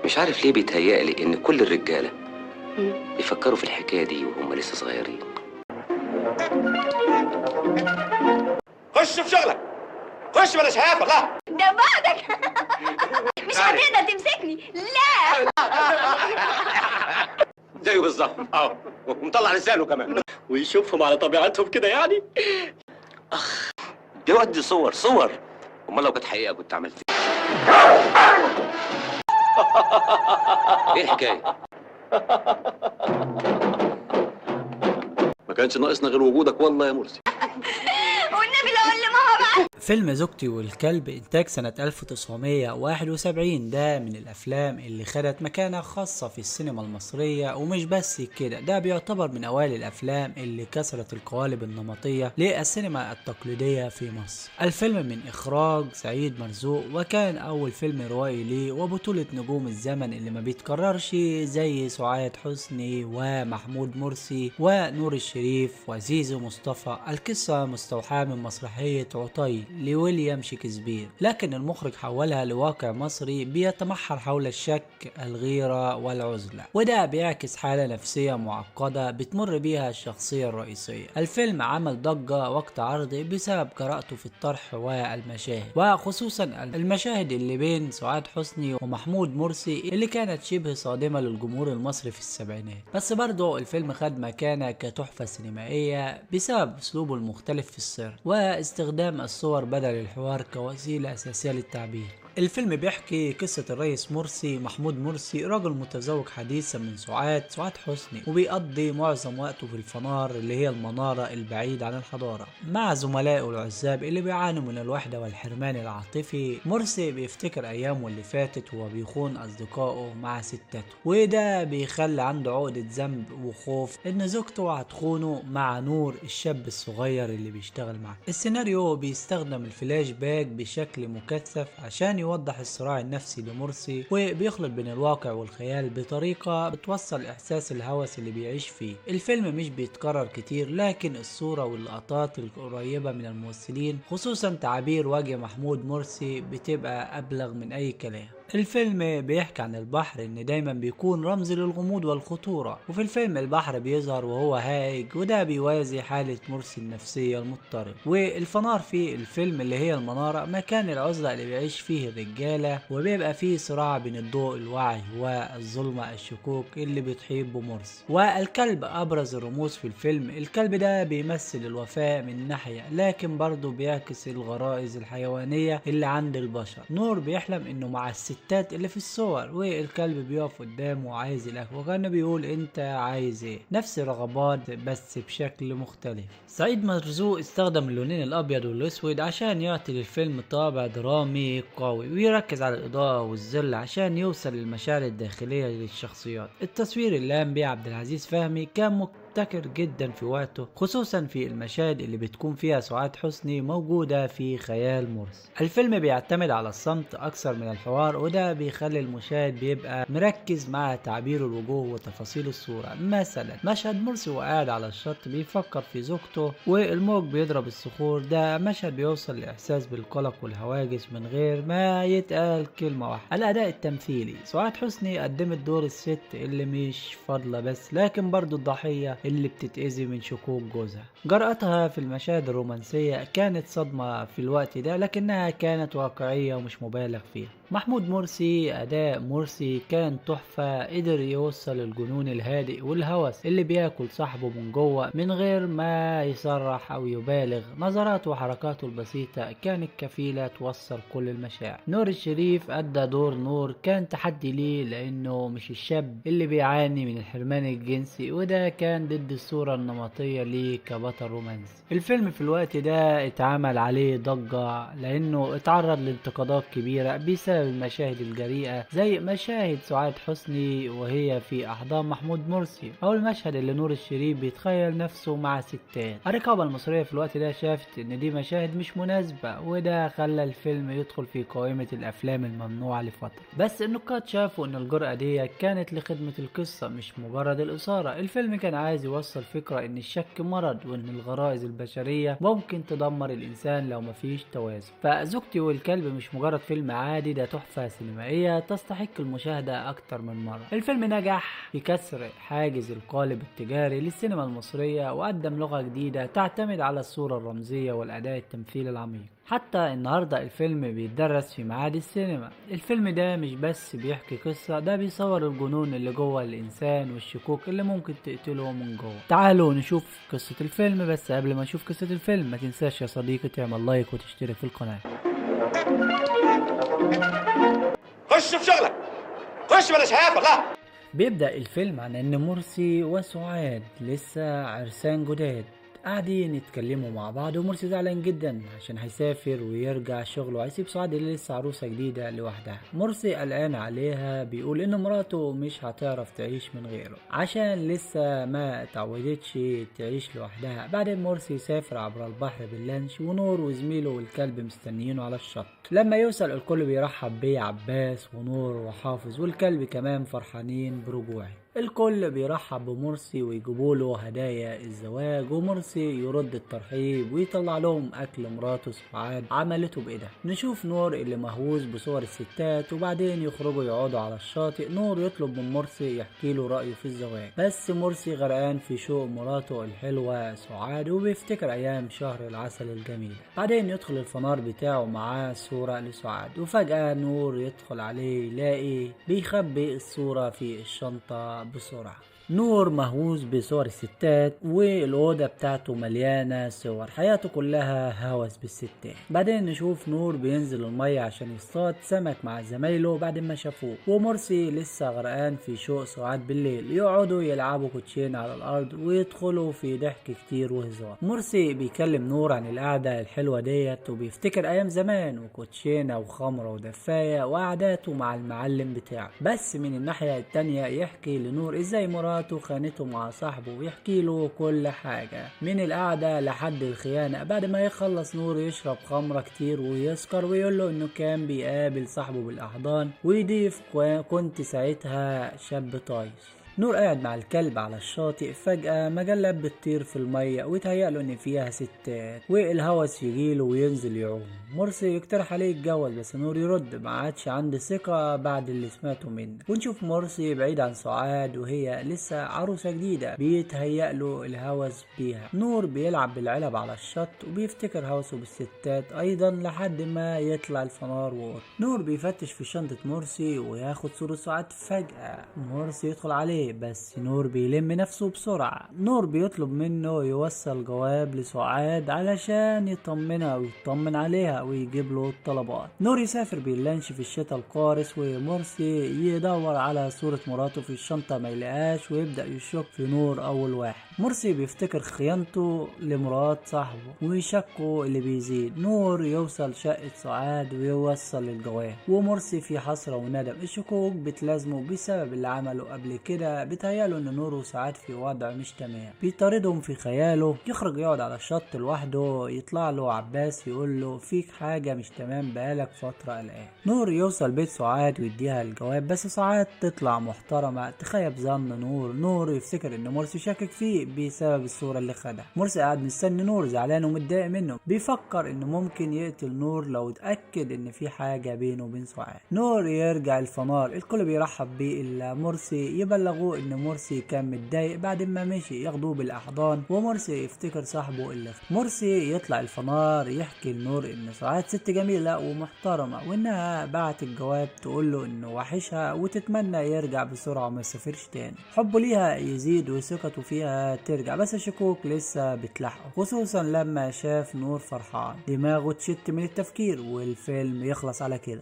مش عارف ليه بيتهيألي ان كل الرجاله بيفكروا في الحكايه دي وهم لسه صغيرين. خش في شغلك، خش بلاش هيافه. لا ده بعدك. مش هتقدر تمسكني. لا زيه بالظبط. ومطلع لسانه كمان ويشوفهم على طبيعتهم كده يعني. بيودي صور. امال لو كانت حقيقه كنت عملت ايه الحكايه؟ ما كانش ناقصنا غير وجودك والله يا مرسي. والنبي لو اللي ماما بقى. فيلم زوجتي والكلب إنتاج سنة 1971، ده من الأفلام اللي خدت مكانة خاصة في السينما المصرية. ومش بس كده، ده بيعتبر من أوائل الأفلام اللي كسرت القوالب النمطية للسينما التقليدية في مصر. الفيلم من إخراج سعيد مرزوق، وكان أول فيلم روائي ليه، وبطولة نجوم الزمن اللي ما بيتكررش زي سعاد حسني ومحمود مرسي ونور الشريف وزيزو مصطفى. القصة مستوحاة من مسرحية عطي لويليام شكسبير، لكن المخرج حولها لواقع مصري بيتمحور حول الشك، الغيرة والعزلة، وده بيعكس حالة نفسية معقدة بتمر بيها الشخصية الرئيسية. الفيلم عمل ضجة وقت عرضه بسبب قراءته في الطرح والمشاهد، وخصوصا المشاهد اللي بين سعاد حسني ومحمود مرسي اللي كانت شبه صادمة للجمهور المصري في السبعينات. بس برضه الفيلم خد مكانة كتحفة سينمائية بسبب اسلوبه المختلف في السرد واستخدام الصور بدل الحوار كوسيلة أساسية للتعبير. الفيلم بيحكي قصة الرئيس مرسي، محمود مرسي، رجل متزوج حديثا من سعاد حسني، وبيقضي معظم وقته في الفنار اللي هي المنارة البعيد عن الحضارة مع زملائه العزاب اللي بيعانوا من الوحدة والحرمان العاطفي. مرسي بيفتكر أيامه اللي فاتت وهو بيخون أصدقائه مع ستاته، وده بيخلي عنده عقدة ذنب وخوف إن زوجته هتخونه مع نور الشاب الصغير اللي بيشتغل معاه. السيناريو بيستخدم الفلاش باك بشكل مكثف عشان يوضح الصراع النفسي لمرسي، وبيخلط بين الواقع والخيال بطريقة بتوصل إحساس الهوس اللي بيعيش فيه. الفيلم مش بيتكرر كتير، لكن الصورة واللقطات القريبة من الممثلين، خصوصا تعابير وجه محمود مرسي، بتبقى أبلغ من أي كلام. الفيلم بيحكي عن البحر ان دايما بيكون رمز للغموض والخطورة، وفي الفيلم البحر بيظهر وهو هائج، وده بيوازي حالة مرسي النفسية المضطرب. والفنار في الفيلم اللي هي المنارة مكان العزلة اللي بيعيش فيه الرجالة، وبيبقى فيه صراع بين الضوء الوعي والظلمة الشكوك اللي بتحيط بمرسي. والكلب ابرز الرموز في الفيلم. الكلب ده بيمثل الوفاء من ناحية، لكن برضه بيعكس الغرائز الحيوانية اللي عند البشر. نور بيحلم انه مع الستات اللي في الصور، والكلب بيقف قدامه وعايز الاكل، وكان بيقول انت عايز ايه، نفس الرغبات بس بشكل مختلف. سعيد مرزوق استخدم اللونين الابيض والاسود عشان يعطي للفيلم طابع درامي قوي، ويركز على الاضاءة والظل عشان يوصل للمشاعر الداخلية للشخصيات. التصوير اللي قام بيه عبد العزيز فهمي كان مبتكر جدا في وقته، خصوصا في المشاهد اللي بتكون فيها سعاد حسني موجودة في خيال مرسي. الفيلم بيعتمد على الصمت اكثر من الحوار، وده بيخلي المشاهد بيبقى مركز مع تعبير الوجوه وتفاصيل الصورة. مثلا مشهد مرسي وقاعد على الشط بيفكر في زوجته والموج بيضرب الصخور، ده مشهد بيوصل لإحساس بالقلق والهواجس من غير ما يتقال كلمة واحدة. الأداء التمثيلي، سعاد حسني قدمت دور الست اللي مش فاضلة بس، لكن برضو الضحية اللي بتتأذي من شكوك جوزها. جرأتها في المشاهد الرومانسية كانت صدمة في الوقت ده، لكنها كانت واقعية ومش مبالغ فيها. محمود مرسي، أداء مرسي كان تحفة، قدر يوصل الجنون الهادئ والهوس اللي بياكل صاحبه من جوه من غير ما يصرح أو يبالغ. نظراته وحركاته البسيطة كانت كفيلة توصل كل المشاعر. نور الشريف أدى دور نور كان تحدي ليه، لأنه مش الشاب اللي بيعاني من الحرمان الجنسي، وده كان ضد الصورة النمطية ليه كبطل رومانسي. الفيلم في الوقت ده اتعمل عليه ضجة لأنه اتعرض لانتقادات كبيرة بسبب المشاهد الجريئة، زي مشاهد سعاد حسني وهي في أحضان محمود مرسي، أو المشهد اللي نور الشريف بيتخيل نفسه مع ستات. الرقابة المصرية في الوقت ده شافت إن دي مشاهد مش مناسبة، وده خلى الفيلم يدخل في قائمة الأفلام الممنوعة لفترة. بس النقاد شافوا إن الجرأة دي كانت لخدمة القصة مش مجرد الإثارة. الفيلم كان عايز يوصل فكرة إن الشك مرض، وإن الغرائز البشرية ممكن تدمر الإنسان لو مفيش توازن. فزوجتي والكلب مش مجرد فيلم عادي، ده كتحفة سينمائية تستحق المشاهدة أكتر من مرة. الفيلم نجح في كسر حاجز القالب التجاري للسينما المصرية وقدم لغة جديدة تعتمد على الصورة الرمزية والأداء التمثيلي العميق. حتى النهاردة الفيلم بيتدرس في معاد السينما. الفيلم ده مش بس بيحكي قصة، ده بيصور الجنون اللي جوه الإنسان والشكوك اللي ممكن تقتله من جوه. تعالوا نشوف قصة الفيلم، بس قبل ما نشوف قصة الفيلم ما تنساش يا صديقي تعمل لايك وتشترك في القناة. خش في شغلك، خش بلاش هيافة الله. بيبدأ الفيلم عن ان مرسي وسعاد لسه عرسان جداد قاعدين يتكلموا مع بعض، ومرسي زعلان جدا عشان هيسافر ويرجع شغله، هيسيب سعاد اللي لسه عروسه جديده لوحدها. مرسي قلقان عليها، بيقول ان مراته مش هتعرف تعيش من غيره عشان لسه ما اتعودتش تعيش لوحدها. بعدين مرسي يسافر عبر البحر باللانش، ونور وزميله والكلب مستنيينه على الشط. لما يوصل الكل بيرحب بيه، عباس ونور وحافظ والكلب كمان فرحانين برجوعه. الكل بيرحب بمرسي ويجيبوله هدايا الزواج، ومرسي يرد الترحيب ويطلع لهم اكل مراته سعاد عملته بايدها. نشوف نور اللي مهووس بصور الستات، وبعدين يخرجوا يقعدوا على الشاطئ. نور يطلب من مرسي يحكي له رايه في الزواج، بس مرسي غرقان في شوق مراته الحلوه سعاد وبيفتكر ايام شهر العسل الجميل. بعدين يدخل الفنار بتاعه معاه صوره لسعاد، وفجاه نور يدخل عليه يلاقي بيخبي الصوره في الشنطه بسرعة. نور مهووس بصور الستات، والأوضة بتاعته مليانة صور، حياته كلها هوس بالستات. بعدين نشوف نور بينزل المية عشان يصطاد سمك مع زمايله بعد ما شافوه، ومرسي لسه غرقان في شوق سعاد بالليل. يقعدوا يلعبوا كوتشين على الأرض ويدخلوا في ضحك كتير وهزار. مرسي بيكلم نور عن القعدة الحلوة ديت، وبيفتكر أيام زمان وكوتشينة وخمرة ودفاية وقعداته مع المعلم بتاعه. بس من الناحية التانية يحكي لنور ازاي مراته خانته مع صاحبه، ويحكي له كل حاجة من القعدة لحد الخيانة. بعد ما يخلص نور يشرب خمرة كتير ويسكر، ويقول له انه كان بيقابل صاحبه بالاحضان، ويضيف كنت ساعتها شاب طايش. نور قاعد مع الكلب على الشاطئ، فجأة مجلة بتطير في المية ويتهيأله ان فيها ستات، والهوس يجيله وينزل يعوم. مرسي يقترح عليه يتجوز، بس نور يرد ما عادش عندي ثقة بعد اللي سمعته منه. ونشوف مرسي بعيد عن سعاد وهي لسه عروسة جديدة، بيتهيأله الهوس بيها. نور بيلعب بالعلب على الشط وبيفتكر هوسه بالستات ايضا لحد ما يطلع الفنار وقط. نور بيفتش في شنطة مرسي وياخد صورة سعاد. فجأة مرسي يدخل عليه، بس نور بيلم نفسه بسرعة. نور بيطلب منه يوصل جواب لسعاد علشان يطمنها ويطمن عليها ويجيب له الطلبات. نور يسافر باللانش في الشتاء القارس، ومرسي يدور على صورة مراته في الشنطة ما يلاقاش، ويبدأ يشك في نور أول واحد. مرسي بيفتكر خيانته لمرات صاحبه ويشكه اللي بيزيد. نور يوصل شقة سعاد ويوصل الجواب، ومرسي في حسرة وندم. الشكوك بتلازمه بسبب اللي عمله قبل كده. بيتهيأله ان نور وسعاد في وضع مش تمام، بيطاردهم في خياله. يخرج يقعد على الشط لوحده، يطلع له عباس يقول له فيك حاجة مش تمام بقالك فترة قلقان. نور يوصل بيت سعاد ويديها الجواب، بس سعاد تطلع محترمة تخيب ظن نور. نور يفتكر ان مرسي شاكك فيه بسبب الصورة اللي خدها. مرسي قاعد مستني نور زعلان ومتضايق منه، بيفكر انه ممكن يقتل نور لو اتأكد ان في حاجة بينه وبين سعاد. نور يرجع الفنار، الكل بيرحب بيه الا مرسي. يبلغوه ان مرسي كان متضايق بعد ما مشي، ياخدوه بالاحضان، ومرسي يفتكر صاحبه اللي مرسي يطلع الفنار يحكي لنور ان سعاد ست جميلة ومحترمة، وانها بعت الجواب تقول له انه وحشها وتتمنى يرجع بسرعة وما يسافرش تاني. حبه ليها يزيد وثقته فيها ترجع، بس الشكوك لسه بتلحقه، خصوصا لما شاف نور فرحان. دماغه تشت من التفكير، والفيلم يخلص على كده.